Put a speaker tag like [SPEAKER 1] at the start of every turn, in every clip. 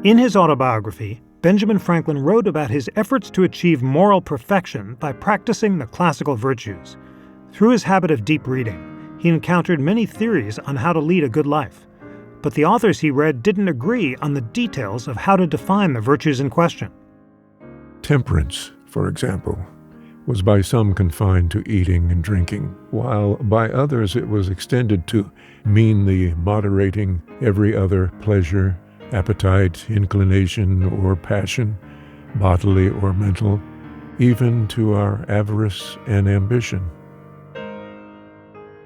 [SPEAKER 1] In his autobiography, Benjamin Franklin wrote about his efforts to achieve moral perfection by practicing the classical virtues. Through his habit of deep reading, he encountered many theories on how to lead a good life. But the authors he read didn't agree on the details of how to define the virtues in question.
[SPEAKER 2] Temperance, for example, was by some confined to eating and drinking, while by others it was extended to mean the moderating every other pleasure, appetite, inclination, or passion, bodily or mental, even to our avarice and ambition.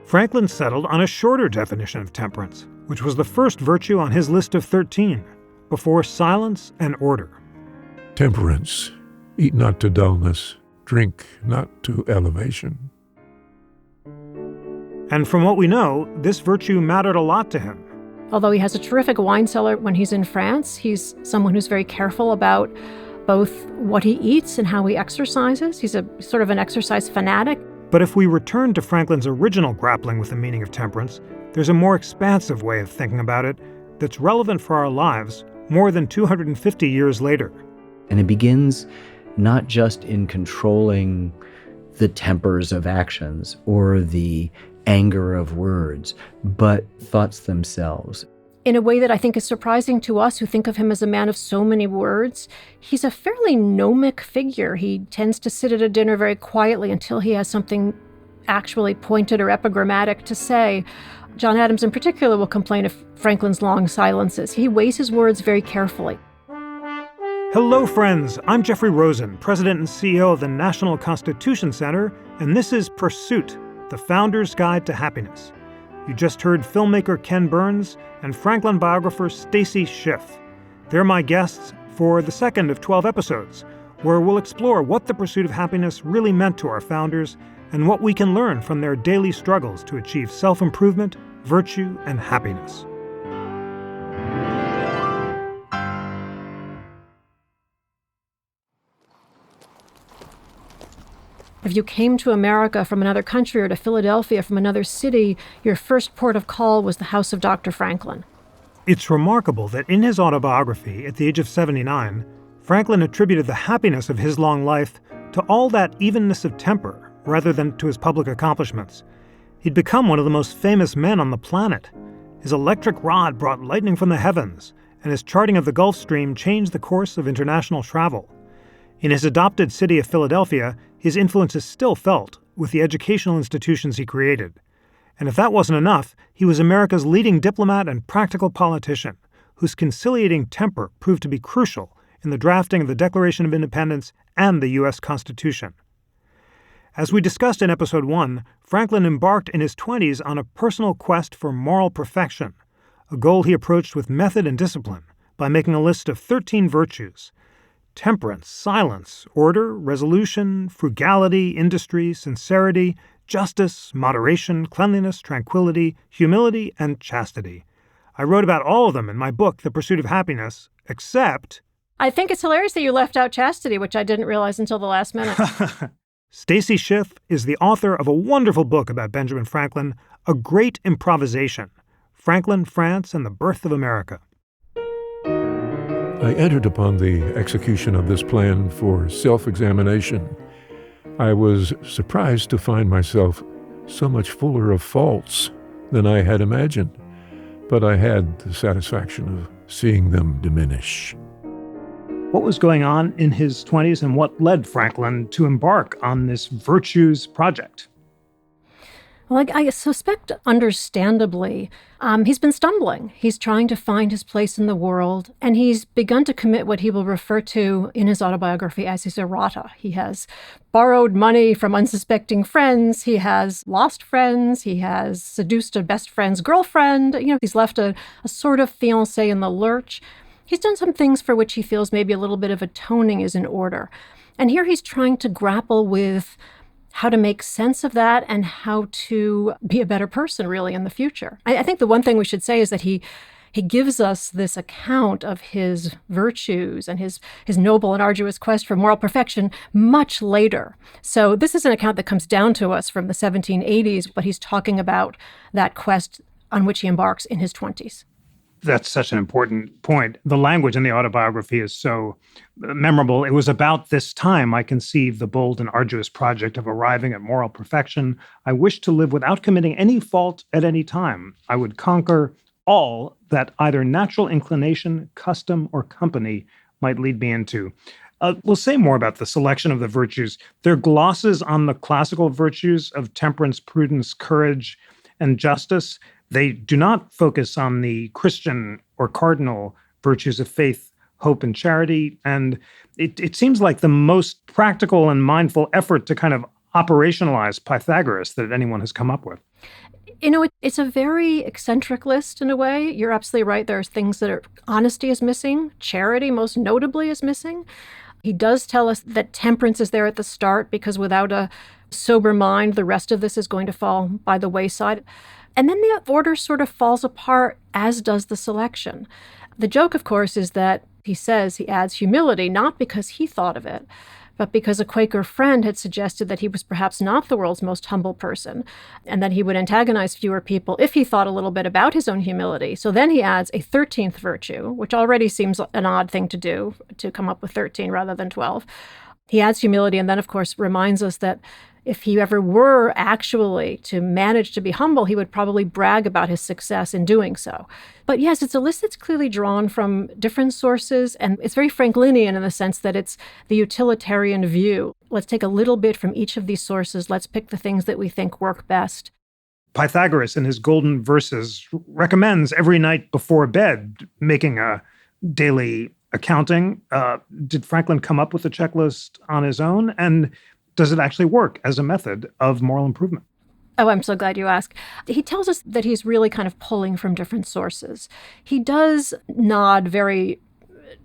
[SPEAKER 1] Franklin settled on a shorter definition of temperance, which was the first virtue on his list of 13, before silence and order.
[SPEAKER 2] Temperance, eat not to dullness, drink not to elevation.
[SPEAKER 1] And from what we know, this virtue mattered a lot to him.
[SPEAKER 3] Although he has a terrific wine cellar when he's in France, he's someone who's very careful about both what he eats and how he exercises. He's a sort of an exercise fanatic.
[SPEAKER 1] But if we return to Franklin's original grappling with the meaning of temperance, there's a more expansive way of thinking about it that's relevant for our lives more than 250 years later.
[SPEAKER 4] And it begins not just in controlling the tempers of actions or the anger of words, but thoughts themselves.
[SPEAKER 3] In a way that I think is surprising to us who think of him as a man of so many words, he's a fairly gnomic figure. He tends to sit at a dinner very quietly until he has something actually pointed or epigrammatic to say. John Adams in particular will complain of Franklin's long silences. He weighs his words very carefully.
[SPEAKER 1] Hello, friends. I'm Jeffrey Rosen, President and CEO of the National Constitution Center, and this is Pursuit, the Founder's Guide to Happiness. You just heard filmmaker Ken Burns and Franklin biographer Stacy Schiff. They're my guests for the second of 12 episodes, where we'll explore what the pursuit of happiness really meant to our founders and what we can learn from their daily struggles to achieve self-improvement, virtue, and happiness.
[SPEAKER 3] If you came to America from another country or to Philadelphia from another city, your first port of call was the house of Dr. Franklin.
[SPEAKER 1] It's remarkable that in his autobiography, at the age of 79, Franklin attributed the happiness of his long life to all that evenness of temper, rather than to his public accomplishments. He'd become one of the most famous men on the planet. His electric rod brought lightning from the heavens, and his charting of the Gulf Stream changed the course of international travel. In his adopted city of Philadelphia, his influence is still felt with the educational institutions he created. And if that wasn't enough, he was America's leading diplomat and practical politician, whose conciliating temper proved to be crucial in the drafting of the Declaration of Independence and the U.S. Constitution. As we discussed in Episode 1, Franklin embarked in his 20s on a personal quest for moral perfection, a goal he approached with method and discipline by making a list of 13 virtues: temperance, silence, order, resolution, frugality, industry, sincerity, justice, moderation, cleanliness, tranquility, humility, and chastity. I wrote about all of them in my book, The Pursuit of Happiness, except...
[SPEAKER 3] I think it's hilarious that you left out chastity, which I didn't realize until the last minute.
[SPEAKER 1] Stacy Schiff is the author of a wonderful book about Benjamin Franklin, A Great Improvisation, Franklin, France, and the Birth of America.
[SPEAKER 2] I entered upon the execution of this plan for self-examination. I was surprised to find myself so much fuller of faults than I had imagined, but I had the satisfaction of seeing them diminish.
[SPEAKER 1] What was going on in his 20s and what led Franklin to embark on this virtues project?
[SPEAKER 3] Well, I suspect, understandably, he's been stumbling. He's trying to find his place in the world, and he's begun to commit what he will refer to in his autobiography as his errata. He has borrowed money from unsuspecting friends. He has lost friends. He has seduced a best friend's girlfriend. He's left a sort of fiancé in the lurch. He's done some things for which he feels maybe a little bit of atoning is in order. And here he's trying to grapple with how to make sense of that and how to be a better person, really, in the future. I think the one thing we should say is that he gives us this account of his virtues and his noble and arduous quest for moral perfection much later. So this is an account that comes down to us from the 1780s, but he's talking about that quest on which he embarks in his 20s.
[SPEAKER 1] That's such an important point. The language in the autobiography is so memorable. It was about this time I conceived the bold and arduous project of arriving at moral perfection. I wished to live without committing any fault at any time. I would conquer all that either natural inclination, custom, or company might lead me into. We'll say more about the selection of the virtues. There are glosses on the classical virtues of temperance, prudence, courage, and justice. They do not focus on the Christian or cardinal virtues of faith, hope, and charity. And it seems like the most practical and mindful effort to kind of operationalize Pythagoras that anyone has come up with.
[SPEAKER 3] It's a very eccentric list in a way. You're absolutely right. There's things that honesty is missing. Charity, most notably, is missing. He does tell us that temperance is there at the start because without a sober mind, the rest of this is going to fall by the wayside. And then the order sort of falls apart, as does the selection. The joke, of course, is that he says he adds humility, not because he thought of it, but because a Quaker friend had suggested that he was perhaps not the world's most humble person, and that he would antagonize fewer people if he thought a little bit about his own humility. So then he adds a 13th virtue, which already seems an odd thing to do, to come up with 13 rather than 12. He adds humility and then, of course, reminds us that if he ever were actually to manage to be humble, he would probably brag about his success in doing so. But yes, it's a list that's clearly drawn from different sources, and it's very Franklinian in the sense that it's the utilitarian view. Let's take a little bit from each of these sources. Let's pick the things that we think work best.
[SPEAKER 1] Pythagoras, in his golden verses, recommends every night before bed making a daily accounting. Did Franklin come up with a checklist on his own? And does it actually work as a method of moral improvement?
[SPEAKER 3] Oh, I'm so glad you asked. He tells us that he's really kind of pulling from different sources. He does nod very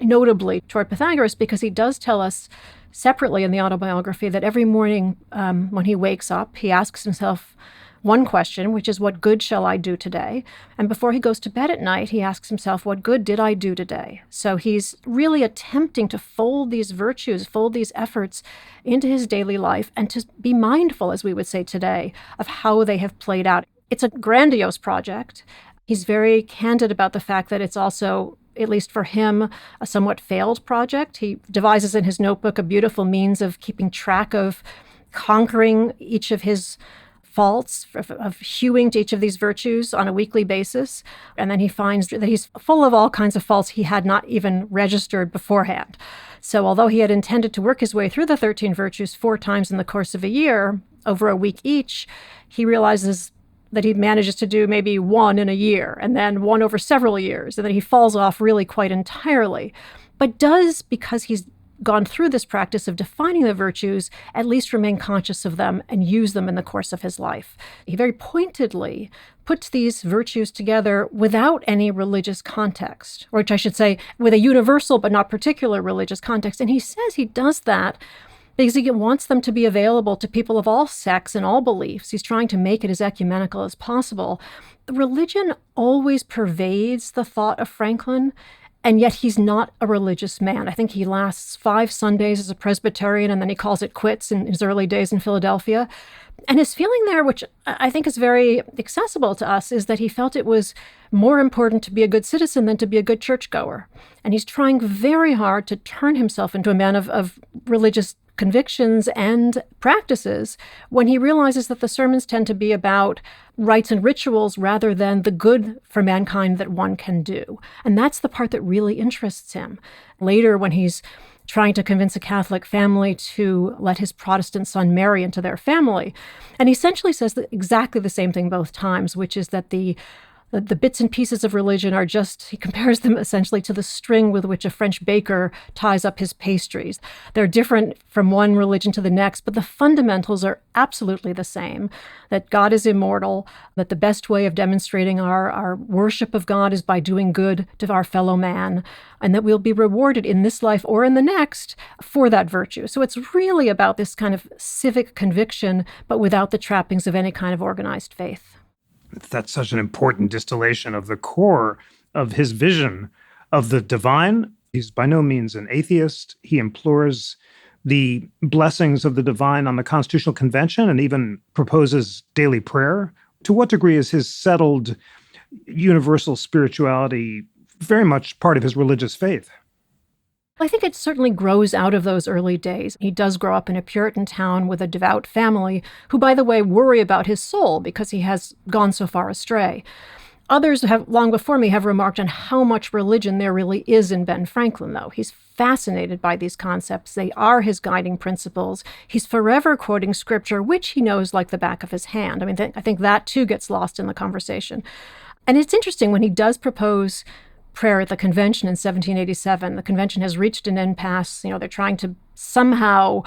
[SPEAKER 3] notably toward Pythagoras because he does tell us separately in the autobiography that every morning when he wakes up, he asks himself one question, which is, what good shall I do today? And before he goes to bed at night, he asks himself, what good did I do today? So he's really attempting to fold these virtues, fold these efforts into his daily life and to be mindful, as we would say today, of how they have played out. It's a grandiose project. He's very candid about the fact that it's also, at least for him, a somewhat failed project. He devises in his notebook a beautiful means of keeping track of conquering each of his faults, of hewing to each of these virtues on a weekly basis. And then he finds that he's full of all kinds of faults he had not even registered beforehand. So although he had intended to work his way through the 13 virtues 4 times in the course of a year, over a week each, he realizes that he manages to do maybe 1 in a year, and then 1 over several years, and then he falls off really quite entirely. But does, because he's gone through this practice of defining the virtues, at least remain conscious of them and use them in the course of his life. He very pointedly puts these virtues together without any religious context, or which I should say, with a universal but not particular religious context. And he says he does that because he wants them to be available to people of all sects and all beliefs. He's trying to make it as ecumenical as possible. Religion always pervades the thought of Franklin, and yet he's not a religious man. I think he lasts 5 Sundays as a Presbyterian, and then he calls it quits in his early days in Philadelphia. And his feeling there, which I think is very accessible to us, is that he felt it was more important to be a good citizen than to be a good churchgoer. And he's trying very hard to turn himself into a man of religious convictions and practices when he realizes that the sermons tend to be about rites and rituals rather than the good for mankind that one can do. And that's the part that really interests him. Later, when he's trying to convince a Catholic family to let his Protestant son marry into their family, and he essentially says exactly the same thing both times, which is that the bits and pieces of religion are just, he compares them essentially to the string with which a French baker ties up his pastries. They're different from one religion to the next, but the fundamentals are absolutely the same, that God is immortal, that the best way of demonstrating our worship of God is by doing good to our fellow man, and that we'll be rewarded in this life or in the next for that virtue. So it's really about this kind of civic conviction, but without the trappings of any kind of organized faith.
[SPEAKER 1] That's such an important distillation of the core of his vision of the divine. He's by no means an atheist. He implores the blessings of the divine on the Constitutional Convention and even proposes daily prayer. To what degree is his settled universal spirituality very much part of his religious faith.
[SPEAKER 3] I think it certainly grows out of those early days. He does grow up in a Puritan town with a devout family who, by the way, worry about his soul because he has gone so far astray. Others have, long before me, have remarked on how much religion there really is in Ben Franklin, though. He's fascinated by these concepts. They are his guiding principles. He's forever quoting scripture, which he knows like the back of his hand. I mean, I think that too gets lost in the conversation. And it's interesting when he does propose prayer at the convention in 1787. The convention has reached an impasse. They're trying to somehow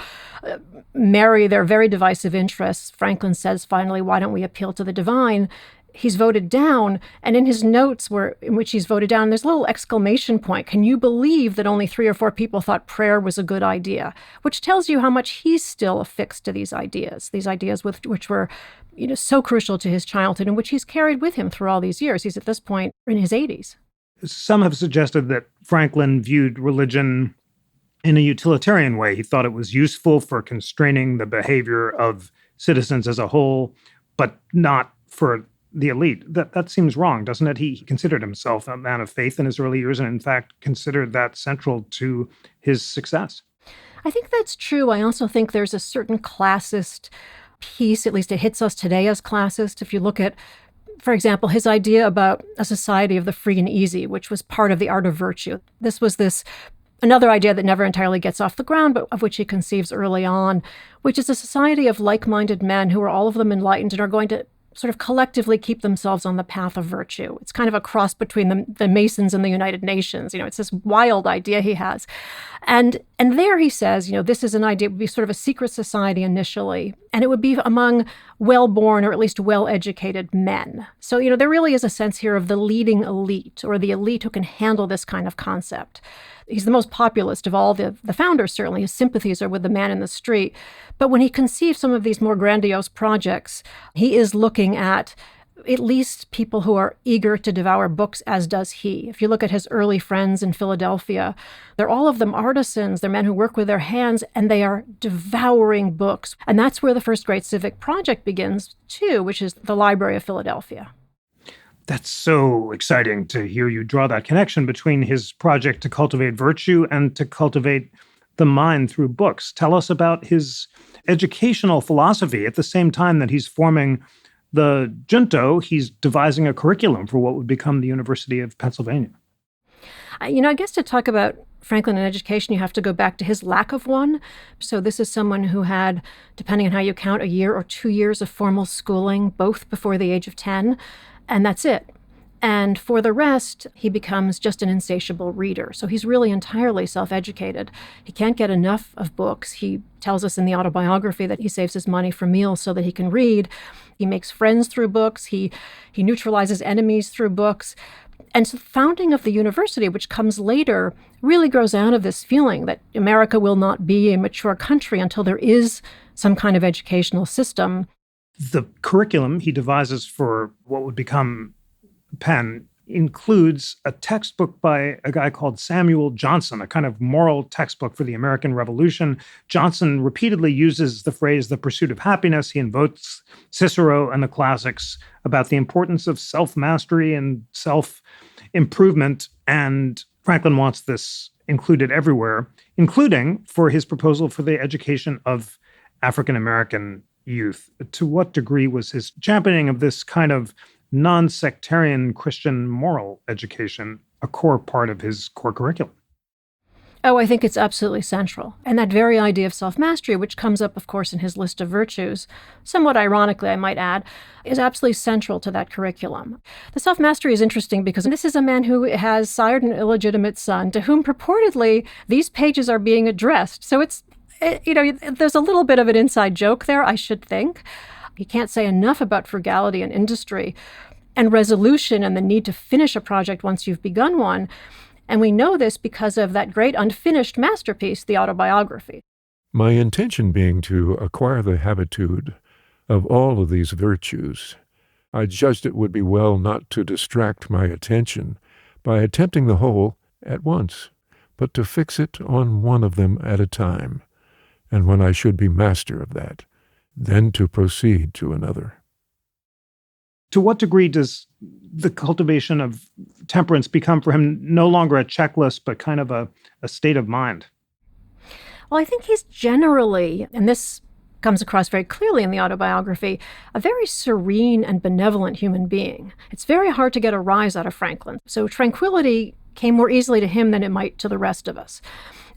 [SPEAKER 3] marry their very divisive interests. Franklin says finally, why don't we appeal to the divine? He's voted down, and in his notes in which he's voted down, there's a little exclamation point. Can you believe that only 3 or 4 people thought prayer was a good idea? Which tells you how much he's still affixed to these ideas which were so crucial to his childhood and which he's carried with him through all these years. He's at this point in his 80s.
[SPEAKER 1] Some have suggested that Franklin viewed religion in a utilitarian way. He thought it was useful for constraining the behavior of citizens as a whole, but not for the elite. That seems wrong, doesn't it? He considered himself a man of faith in his early years and, in fact, considered that central to his success.
[SPEAKER 3] I think that's true. I also think there's a certain classist piece, at least it hits us today as classist. If you look at, for example, his idea about a society of the free and easy, which was part of the art of virtue. This was another idea that never entirely gets off the ground, but of which he conceives early on, which is a society of like-minded men who are all of them enlightened and are going to sort of collectively keep themselves on the path of virtue. It's kind of a cross between the Masons and the United Nations. It's this wild idea he has. And there he says, this is an idea, it would be sort of a secret society initially, and it would be among well-born or at least well-educated men. So, there really is a sense here of the leading elite, or the elite who can handle this kind of concept. He's the most populist of all the founders, certainly. His sympathies are with the man in the street. But when he conceives some of these more grandiose projects, he is looking at least people who are eager to devour books, as does he. If you look at his early friends in Philadelphia, they're all of them artisans. They're men who work with their hands, and they are devouring books. And that's where the first great civic project begins, too, which is the Library of Philadelphia.
[SPEAKER 1] That's so exciting to hear you draw that connection between his project to cultivate virtue and to cultivate the mind through books. Tell us about his educational philosophy. At the same time that he's forming the junto, he's devising a curriculum for what would become the University of Pennsylvania.
[SPEAKER 3] I guess to talk about Franklin and education, you have to go back to his lack of one. So this is someone who had, depending on how you count, a year or 2 years of formal schooling, both before the age of 10. And that's it. And for the rest, he becomes just an insatiable reader. So he's really entirely self-educated. He can't get enough of books. He tells us in the autobiography that he saves his money for meals so that he can read. He makes friends through books. He neutralizes enemies through books. And so the founding of the university, which comes later, really grows out of this feeling that America will not be a mature country until there is some kind of educational system.
[SPEAKER 1] The curriculum he devises for what would become Penn includes a textbook by a guy called Samuel Johnson, a kind of moral textbook for the American Revolution. Johnson repeatedly uses the phrase the pursuit of happiness. He invokes Cicero and the classics about the importance of self-mastery and self-improvement. And Franklin wants this included everywhere, including for his proposal for the education of African-American youth. To what degree was his championing of this kind of non-sectarian Christian moral education a core part of his core curriculum?
[SPEAKER 3] Oh, I think it's absolutely central. And that very idea of self-mastery, which comes up, of course, in his list of virtues, somewhat ironically, I might add, is absolutely central to that curriculum. The self-mastery is interesting because this is a man who has sired an illegitimate son to whom purportedly these pages are being addressed. So there's a little bit of an inside joke there, I should think. You can't say enough about frugality and industry and resolution and the need to finish a project once you've begun one. And we know this because of that great unfinished masterpiece, the autobiography.
[SPEAKER 2] My intention being to acquire the habitude of all of these virtues, I judged it would be well not to distract my attention by attempting the whole at once, but to fix it on one of them at a time, and when I should be master of that, then to proceed to another.
[SPEAKER 1] To what degree does the cultivation of temperance become for him no longer a checklist, but kind of a state of mind?
[SPEAKER 3] Well, I think he's generally, and this comes across very clearly in the autobiography, a very serene and benevolent human being. It's very hard to get a rise out of Franklin. So tranquility came more easily to him than it might to the rest of us.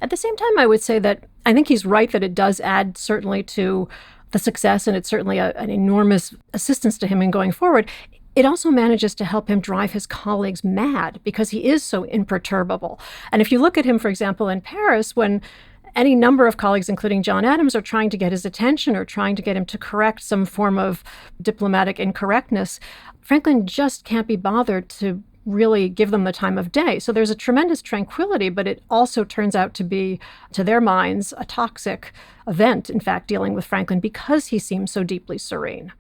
[SPEAKER 3] At the same time, I would say that I think he's right that it does add certainly to the success, and it's certainly an enormous assistance to him in going forward. It also manages to help him drive his colleagues mad because he is so imperturbable. And if you look at him, for example, in Paris, when any number of colleagues, including John Adams, are trying to get his attention or trying to get him to correct some form of diplomatic incorrectness, Franklin just can't be bothered to really give them the time of day. So there's a tremendous tranquility, but it also turns out to be, to their minds, a toxic event, in fact, dealing with Franklin because he seems so deeply serene.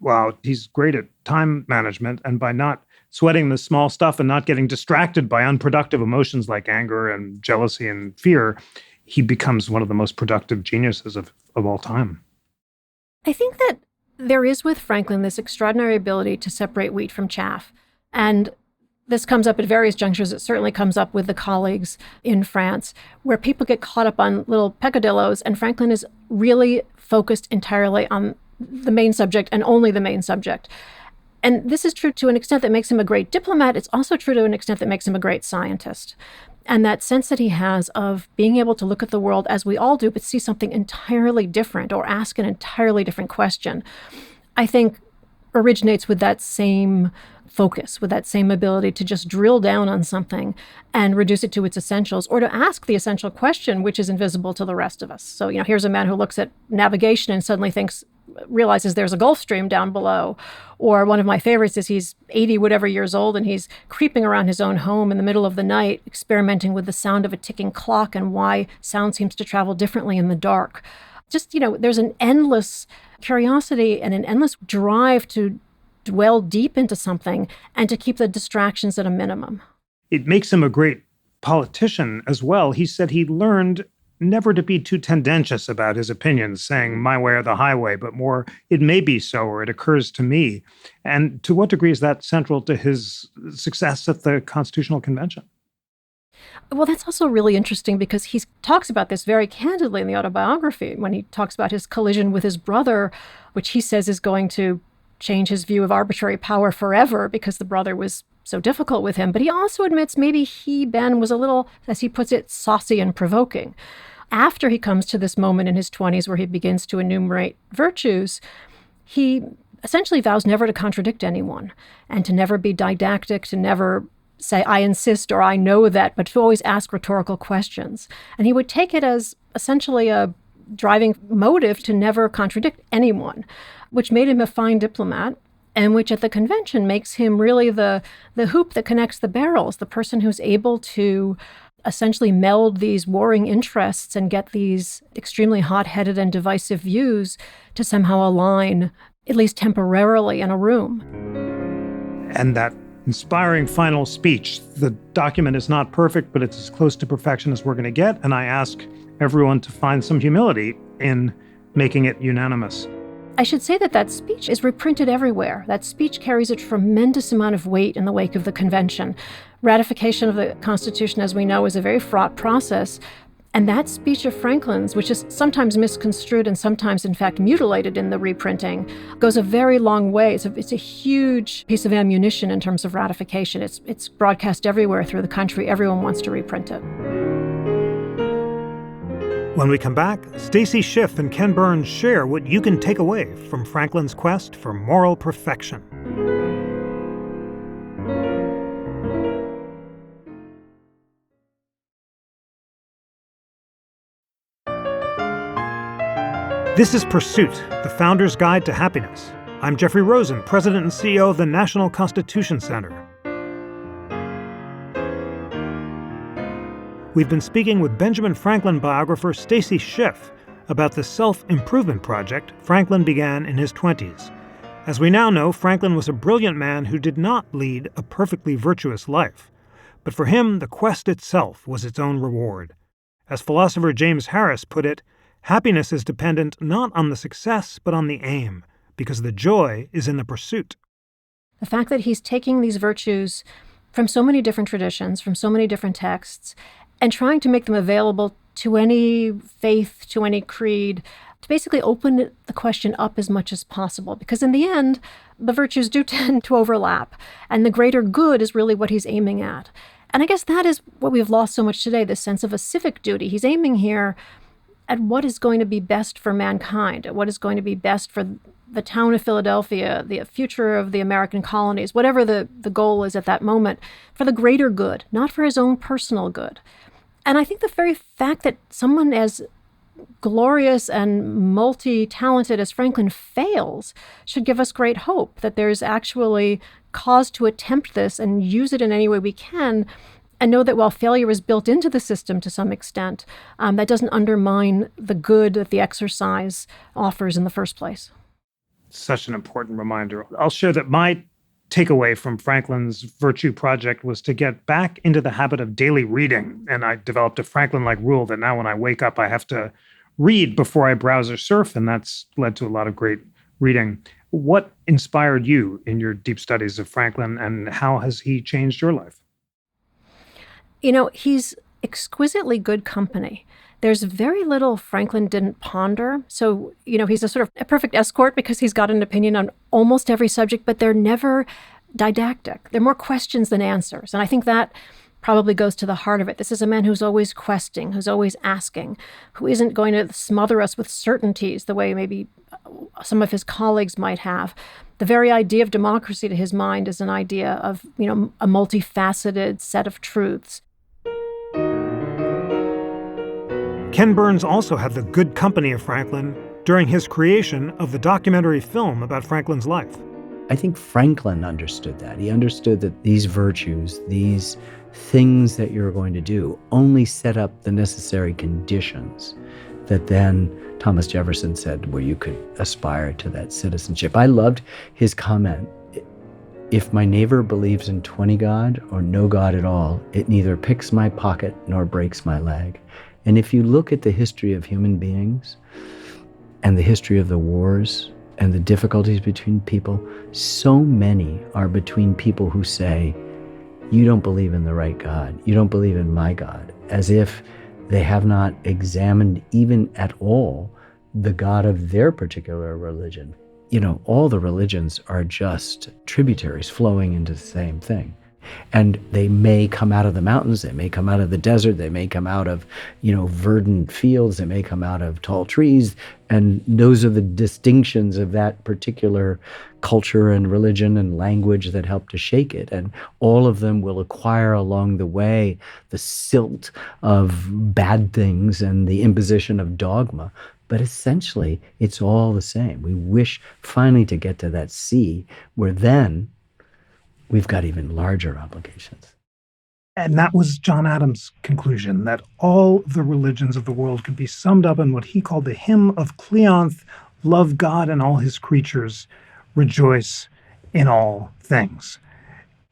[SPEAKER 1] Wow, he's great at time management, and by not sweating the small stuff and not getting distracted by unproductive emotions like anger and jealousy and fear, he becomes one of the most productive geniuses of all time.
[SPEAKER 3] I think that there is with Franklin this extraordinary ability to separate wheat from chaff. And this comes up at various junctures. It certainly comes up with the colleagues in France, where people get caught up on little peccadillos, and Franklin is really focused entirely on the main subject and only the main subject. And this is true to an extent that makes him a great diplomat. It's also true to an extent that makes him a great scientist. And that sense that he has of being able to look at the world as we all do, but see something entirely different or ask an entirely different question, I think originates with that same focus, with that same ability to just drill down on something and reduce it to its essentials, or to ask the essential question, which is invisible to the rest of us. So, here's a man who looks at navigation and suddenly realizes there's a Gulf Stream down below. Or one of my favorites is he's 80 whatever years old and he's creeping around his own home in the middle of the night, experimenting with the sound of a ticking clock and why sound seems to travel differently in the dark. Just, there's an endless curiosity and an endless drive to dwell deep into something and to keep the distractions at a minimum.
[SPEAKER 1] It makes him a great politician as well. He said he learned never to be too tendentious about his opinions, saying my way or the highway, but more, it may be so, or it occurs to me. And to what degree is that central to his success at the Constitutional Convention?
[SPEAKER 3] Well, that's also really interesting because he talks about this very candidly in the autobiography when he talks about his collision with his brother, which he says is going to change his view of arbitrary power forever because the brother was so difficult with him. But he also admits maybe Ben, was a little, as he puts it, saucy and provoking. After he comes to this moment in his 20s where he begins to enumerate virtues, he essentially vows never to contradict anyone and to never be didactic, to never say, I insist or I know that, but to always ask rhetorical questions. And he would take it as essentially a driving motive to never contradict anyone, which made him a fine diplomat, and which at the convention makes him really the hoop that connects the barrels, the person who's able to essentially meld these warring interests and get these extremely hot-headed and divisive views to somehow align, at least temporarily, in a room.
[SPEAKER 1] And that inspiring final speech, the document is not perfect, but it's as close to perfection as we're going to get, and I ask everyone to find some humility in making it unanimous.
[SPEAKER 3] I should say that speech is reprinted everywhere. That speech carries a tremendous amount of weight in the wake of the convention. Ratification of the Constitution, as we know, is a very fraught process. And that speech of Franklin's, which is sometimes misconstrued and sometimes, in fact, mutilated in the reprinting, goes a very long way. It's a huge piece of ammunition in terms of ratification. It's broadcast everywhere through the country. Everyone wants to reprint it.
[SPEAKER 1] When we come back, Stacy Schiff and Ken Burns share what you can take away from Franklin's quest for moral perfection. This is Pursuit, the Founder's Guide to Happiness. I'm Jeffrey Rosen, President and CEO of the National Constitution Center. We've been speaking with Benjamin Franklin biographer Stacy Schiff about the self-improvement project Franklin began in his 20s. As we now know, Franklin was a brilliant man who did not lead a perfectly virtuous life. But for him, the quest itself was its own reward. As philosopher James Harris put it, happiness is dependent not on the success but on the aim, because the joy is in the pursuit.
[SPEAKER 3] The fact that he's taking these virtues from so many different traditions, from so many different texts, and trying to make them available to any faith, to any creed, to basically open the question up as much as possible. Because in the end, the virtues do tend to overlap, and the greater good is really what he's aiming at. And I guess that is what we've lost so much today, this sense of a civic duty. He's aiming here at what is going to be best for mankind, at what is going to be best for the town of Philadelphia, the future of the American colonies, whatever the goal is at that moment, for the greater good, not for his own personal good. And I think the very fact that someone as glorious and multi-talented as Franklin fails should give us great hope that there's actually cause to attempt this and use it in any way we can, and know that while failure is built into the system to some extent, that doesn't undermine the good that the exercise offers in the first place.
[SPEAKER 1] Such an important reminder. I'll share that my takeaway from Franklin's Virtue Project was to get back into the habit of daily reading. And I developed a Franklin-like rule that now when I wake up, I have to read before I browse or surf, and that's led to a lot of great reading. What inspired you in your deep studies of Franklin, and how has he changed your life?
[SPEAKER 3] You know, he's exquisitely good company. There's very little Franklin didn't ponder. So, you know, he's a sort of a perfect escort because he's got an opinion on almost every subject, but they're never didactic. They're more questions than answers. And I think that probably goes to the heart of it. This is a man who's always questing, who's always asking, who isn't going to smother us with certainties the way maybe some of his colleagues might have. The very idea of democracy to his mind is an idea of, you know, a multifaceted set of truths.
[SPEAKER 1] Ken Burns also had the good company of Franklin during his creation of the documentary film about Franklin's life.
[SPEAKER 4] I think Franklin understood that. He understood that these virtues, these things that you're going to do, only set up the necessary conditions that then Thomas Jefferson said where you could aspire to that citizenship. I loved his comment. If my neighbor believes in 20 God or no God at all, it neither picks my pocket nor breaks my leg. And if you look at the history of human beings and the history of the wars and the difficulties between people, so many are between people who say, you don't believe in the right God, you don't believe in my God, as if they have not examined even at all the God of their particular religion. You know, all the religions are just tributaries flowing into the same thing. And they may come out of the mountains, they may come out of the desert, they may come out of, you know, verdant fields, they may come out of tall trees. And those are the distinctions of that particular culture and religion and language that help to shake it. And all of them will acquire along the way the silt of bad things and the imposition of dogma. But essentially, it's all the same. We wish finally to get to that sea where then we've got even larger obligations.
[SPEAKER 1] And that was John Adams' conclusion, that all the religions of the world could be summed up in what he called the hymn of Cleonth: love God and all his creatures, rejoice in all things.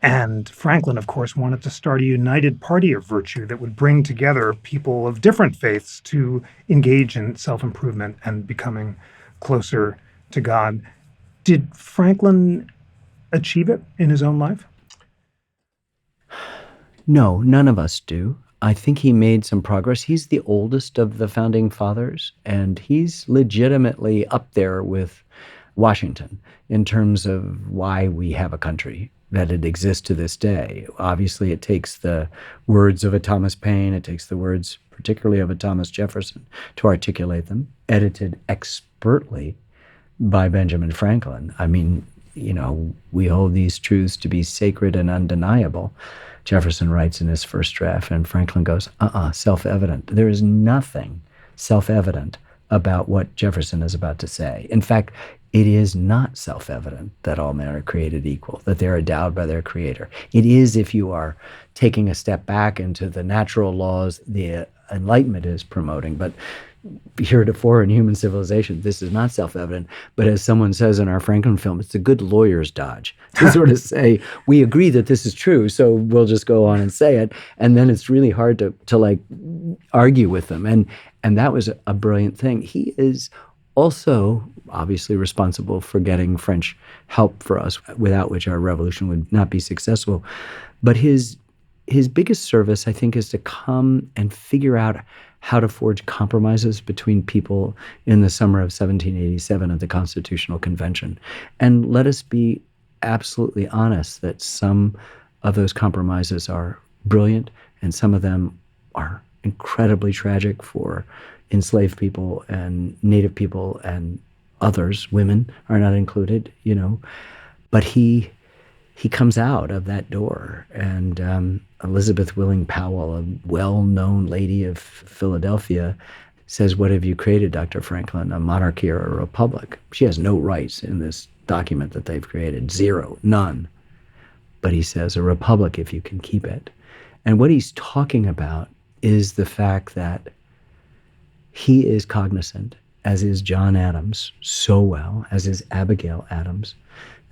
[SPEAKER 1] And Franklin, of course, wanted to start a united party of virtue that would bring together people of different faiths to engage in self-improvement and becoming closer to God. Did Franklin achieve it in his own life?
[SPEAKER 4] No, none of us do. I think he made some progress. He's the oldest of the founding fathers, and he's legitimately up there with Washington in terms of why we have a country, that it exists to this day. Obviously, it takes the words of a Thomas Paine, it takes the words particularly of a Thomas Jefferson to articulate them, edited expertly by Benjamin Franklin. I mean, you know, we hold these truths to be sacred and undeniable. Jefferson writes in his first draft, and Franklin goes, self-evident. There is nothing self-evident about what Jefferson is about to say. In fact, it is not self-evident that all men are created equal, that they're endowed by their creator. It is if you are taking a step back into the natural laws the Enlightenment is promoting. But heretofore in human civilization, this is not self-evident. But as someone says in our Franklin film, it's a good lawyer's dodge to sort of say, we agree that this is true, so we'll just go on and say it. And then it's really hard to like argue with them. And that was a brilliant thing. He is also, obviously responsible for getting French help for us, without which our revolution would not be successful. But his biggest service, I think, is to come and figure out how to forge compromises between people in the summer of 1787 at the Constitutional Convention. And let us be absolutely honest that some of those compromises are brilliant and some of them are incredibly tragic for enslaved people and Native people and others. Women are not included, But he comes out of that door, and Elizabeth Willing Powell, a well-known lady of Philadelphia, says, "What have you created, Dr. Franklin, a monarchy or a republic?" She has no rights in this document that they've created. Zero, none. But he says, "A republic if you can keep it." And what he's talking about is the fact that he is cognizant, as is John Adams so well, as is Abigail Adams,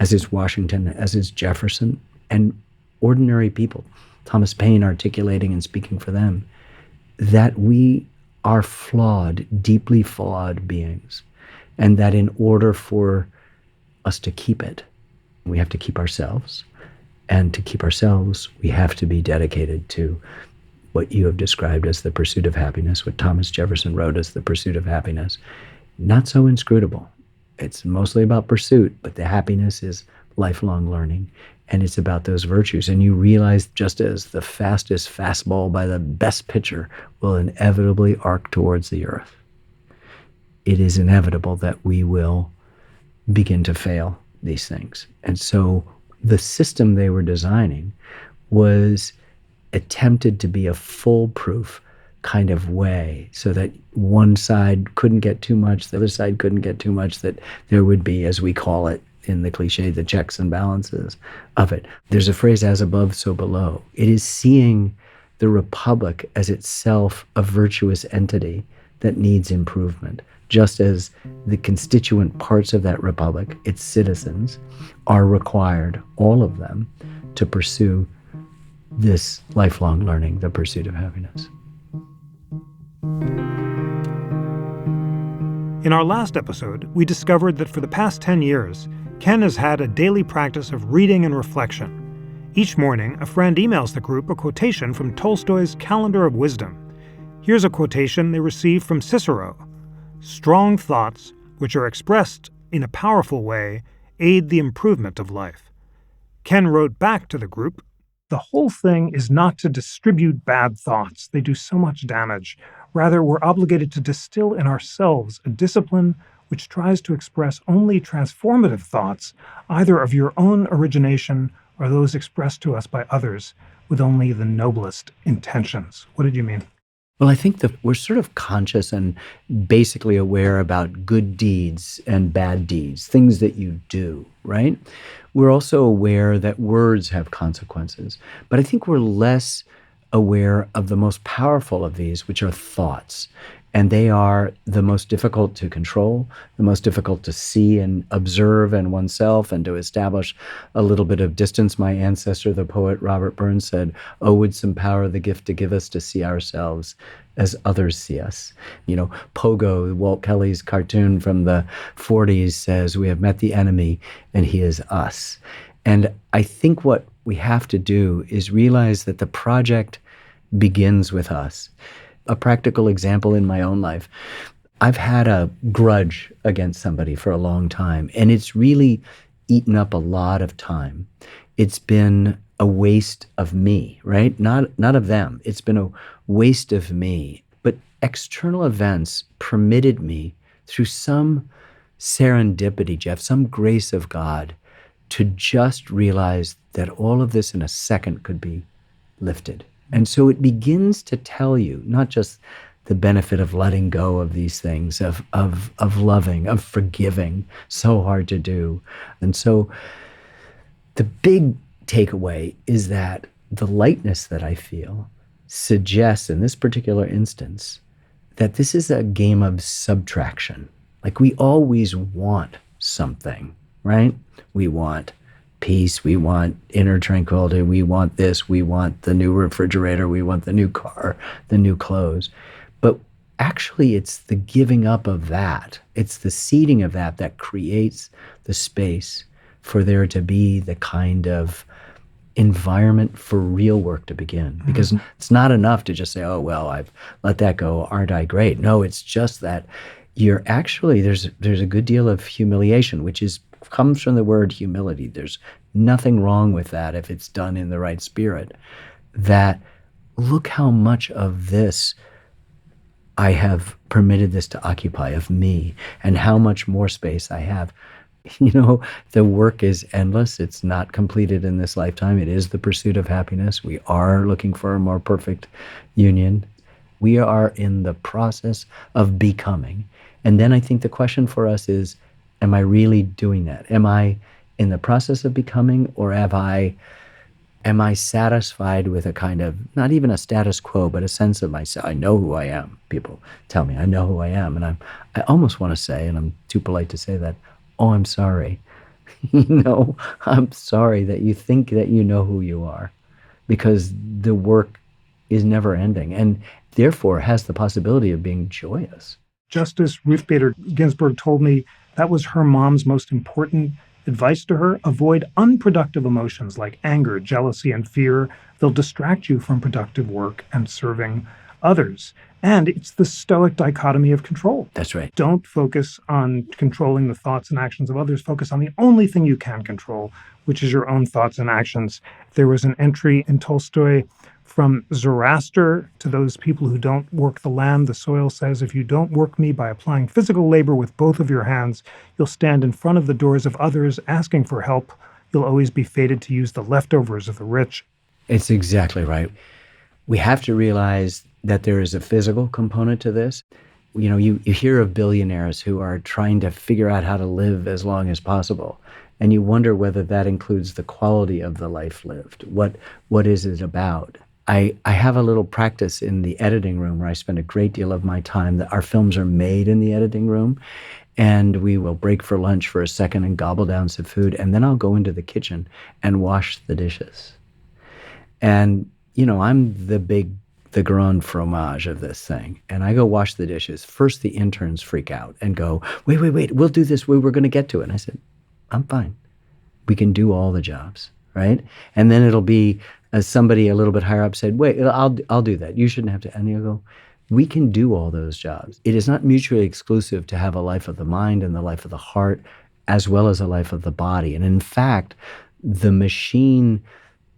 [SPEAKER 4] as is Washington, as is Jefferson, and ordinary people, Thomas Paine articulating and speaking for them, that we are flawed, deeply flawed beings, and that in order for us to keep it, we have to keep ourselves. And to keep ourselves, we have to be dedicated to what you have described as the pursuit of happiness, what Thomas Jefferson wrote as the pursuit of happiness. Not so inscrutable. It's mostly about pursuit, but the happiness is lifelong learning, and it's about those virtues. And you realize, just as the fastest fastball by the best pitcher will inevitably arc towards the earth, it is inevitable that we will begin to fail these things. And so the system they were designing was attempted to be a foolproof kind of way, so that one side couldn't get too much, the other side couldn't get too much, that there would be, as we call it in the cliche, the checks and balances of it. There's a phrase, as above, so below. It is seeing the republic as itself a virtuous entity that needs improvement, just as the constituent parts of that republic, its citizens, are required, all of them, to pursue this lifelong learning, the pursuit of happiness.
[SPEAKER 1] In our last episode, we discovered that for the past 10 years, Ken has had a daily practice of reading and reflection. Each morning, a friend emails the group a quotation from Tolstoy's Calendar of Wisdom. Here's a quotation they received from Cicero: "Strong thoughts, which are expressed in a powerful way, aid the improvement of life." Ken wrote back to the group, "The whole thing is not to distribute bad thoughts. They do so much damage. Rather, we're obligated to distill in ourselves a discipline which tries to express only transformative thoughts, either of your own origination or those expressed to us by others, with only the noblest intentions." What did you mean?
[SPEAKER 4] Well, I think that we're sort of conscious and basically aware about good deeds and bad deeds, things that you do, right? We're also aware that words have consequences, but I think we're less aware of the most powerful of these, which are thoughts. And they are the most difficult to control, the most difficult to see and observe in oneself and to establish a little bit of distance. My ancestor, the poet Robert Burns, said, "Oh, would some power the gift to give us to see ourselves as others see us." Pogo, Walt Kelly's cartoon from the 40s, says, "We have met the enemy and he is us." And I think what we have to do is realize that the project begins with us. A practical example in my own life, I've had a grudge against somebody for a long time, and it's really eaten up a lot of time. It's been a waste of me, right? Not of them. It's been a waste of me. But external events permitted me, through some serendipity, Jeff, some grace of God, to just realize that all of this in a second could be lifted. And so it begins to tell you not just the benefit of letting go of these things, of loving, of forgiving, so hard to do. And so the big takeaway is that the lightness that I feel suggests in this particular instance that this is a game of subtraction. Like, we always want something, right? We want peace, we want inner tranquility, we want this, we want the new refrigerator, we want the new car, the new clothes. But actually it's the giving up of that. It's the seeding of that creates the space for there to be the kind of environment for real work to begin. Because it's not enough to just say, oh, well, I've let that go. Aren't I great? No, it's just that you're actually, there's a good deal of humiliation, which comes from the word humility. There's nothing wrong with that if it's done in the right spirit. That look how much of this I have permitted this to occupy of me, and how much more space I have. The work is endless. It's not completed in this lifetime. It is the pursuit of happiness. We are looking for a more perfect union. We are in the process of becoming. And then I think the question for us is, am I really doing that? Am I in the process of becoming, or am I satisfied with a kind of, not even a status quo, but a sense of myself? I know who I am. People tell me I know who I am. And I almost want to say, and I'm too polite to say that, oh, I'm sorry. I'm sorry that you think that you know who you are, because the work is never ending and therefore has the possibility of being joyous.
[SPEAKER 1] Justice Ruth Bader Ginsburg told me that was her mom's most important advice to her. Avoid unproductive emotions like anger, jealousy, and fear. They'll distract you from productive work and serving others. And it's the Stoic dichotomy of control.
[SPEAKER 4] That's right.
[SPEAKER 1] Don't focus on controlling the thoughts and actions of others. Focus on the only thing you can control, which is your own thoughts and actions. There was an entry in Tolstoy, from Zoroaster to those people who don't work the land, the soil says, if you don't work me by applying physical labor with both of your hands, you'll stand in front of the doors of others asking for help. You'll always be fated to use the leftovers of the rich.
[SPEAKER 4] It's exactly right. We have to realize that there is a physical component to this. You hear of billionaires who are trying to figure out how to live as long as possible. And you wonder whether that includes the quality of the life lived. What is it about? I have a little practice in the editing room where I spend a great deal of my time. That our films are made in the editing room, and we will break for lunch for a second and gobble down some food, and then I'll go into the kitchen and wash the dishes. And, I'm the grand fromage of this thing. And I go wash the dishes. First, the interns freak out and go, wait, we'll do this. We're going to get to it. And I said, I'm fine. We can do all the jobs, right? And then it'll be somebody a little bit higher up said, wait, I'll do that. You shouldn't have to. And you go, we can do all those jobs. It is not mutually exclusive to have a life of the mind and the life of the heart, as well as a life of the body. And in fact, the machine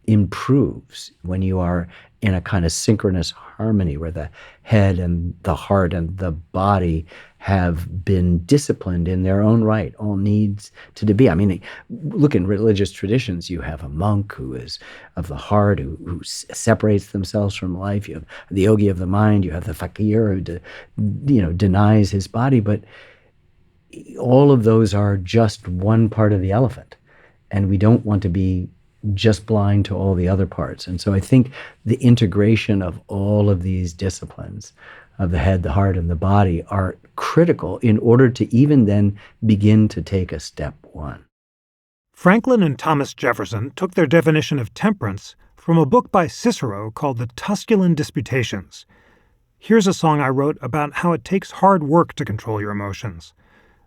[SPEAKER 4] improves when you are in a kind of synchronous harmony where the head and the heart and the body have been disciplined in their own right, all needs to be. I mean, look, in religious traditions, you have a monk who is of the heart, who separates themselves from life. You have the yogi of the mind. You have the fakir who denies his body. But all of those are just one part of the elephant. And we don't want to be just blind to all the other parts. And so I think the integration of all of these disciplines of the head, the heart, and the body are critical in order to even then begin to take a step one.
[SPEAKER 1] Franklin and Thomas Jefferson took their definition of temperance from a book by Cicero called The Tusculan Disputations. Here's a song I wrote about how it takes hard work to control your emotions.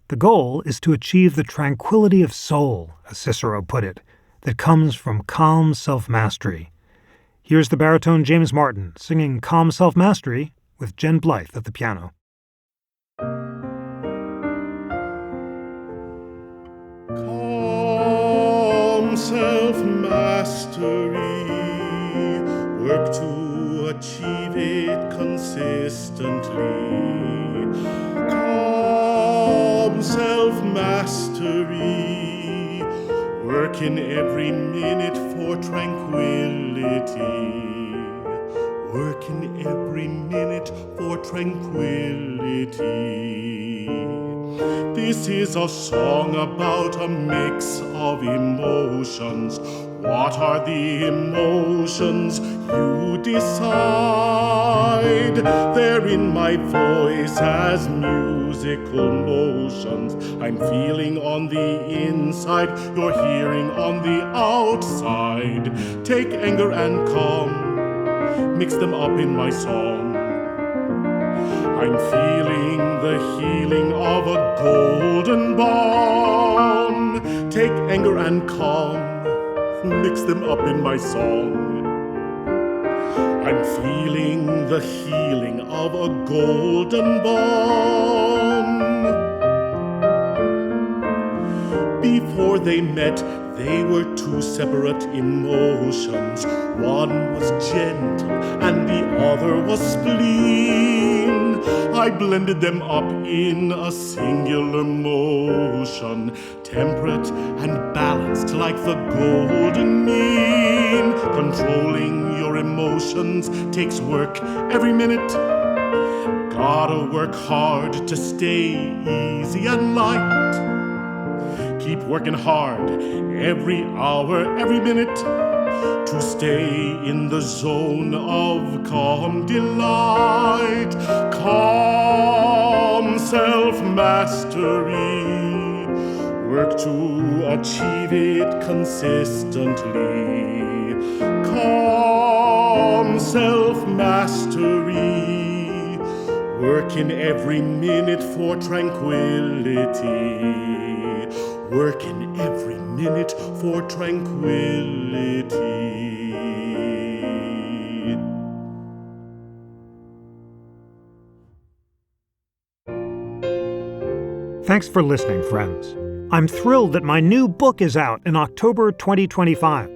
[SPEAKER 1] The goal is to achieve the tranquility of soul, as Cicero put it, that comes from calm self-mastery. Here's the baritone James Martin singing Calm Self-Mastery with Jen Blythe at the piano.
[SPEAKER 5] Calm self-mastery, work to achieve it consistently. Calm self-mastery, work in every minute for tranquility. Work in every minute for tranquility. This is a song about a mix of emotions. What are the emotions? You decide. They're in my voice as musical motions. I'm feeling on the inside, you're hearing on the outside. Take anger and calm, mix them up in my song. I'm feeling the healing of a golden balm. Take anger and calm, mix them up in my song. I'm feeling the healing of a golden balm. Before they met, they were two separate emotions. One was gentle and the other was spleen. I blended them up in a singular motion, temperate and balanced like the golden mean. Controlling your emotions takes work every minute. Gotta work hard to stay easy and light. Keep working hard every hour, every minute, to stay in the zone of calm delight. Calm self-mastery. Work to achieve it consistently. Calm self-mastery. Working every minute for tranquility. Working every minute for tranquility.
[SPEAKER 1] Thanks for listening, friends. I'm thrilled that my new book is out in October 2025.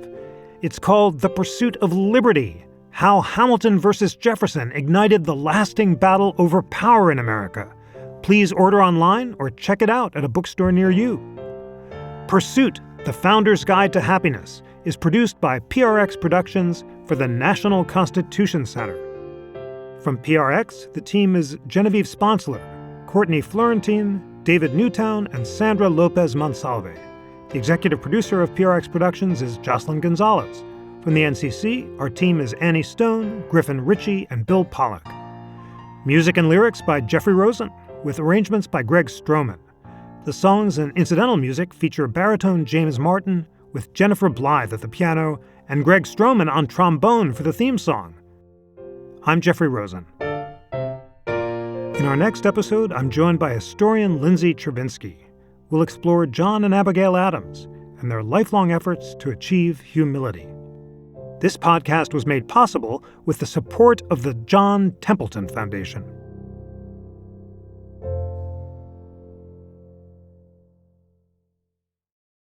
[SPEAKER 1] It's called The Pursuit of Liberty: How Hamilton versus Jefferson Ignited the Lasting Battle Over Power in America. Please order online or check it out at a bookstore near you. Pursuit, The Founder's Guide to Happiness, is produced by PRX Productions for the National Constitution Center. From PRX, the team is Genevieve Sponsler, Courtney Florentine, David Newtown, and Sandra Lopez Monsalve. The executive producer of PRX Productions is Jocelyn Gonzalez. From the NCC, our team is Annie Stone, Griffin Ritchie, and Bill Pollack. Music and lyrics by Jeffrey Rosen, with arrangements by Greg Stroman. The songs and incidental music feature baritone James Martin, with Jennifer Blythe at the piano and Greg Stroman on trombone for the theme song. I'm Jeffrey Rosen. In our next episode, I'm joined by historian Lindsay Chervinsky. We'll explore John and Abigail Adams and their lifelong efforts to achieve humility. This podcast was made possible with the support of the John Templeton Foundation.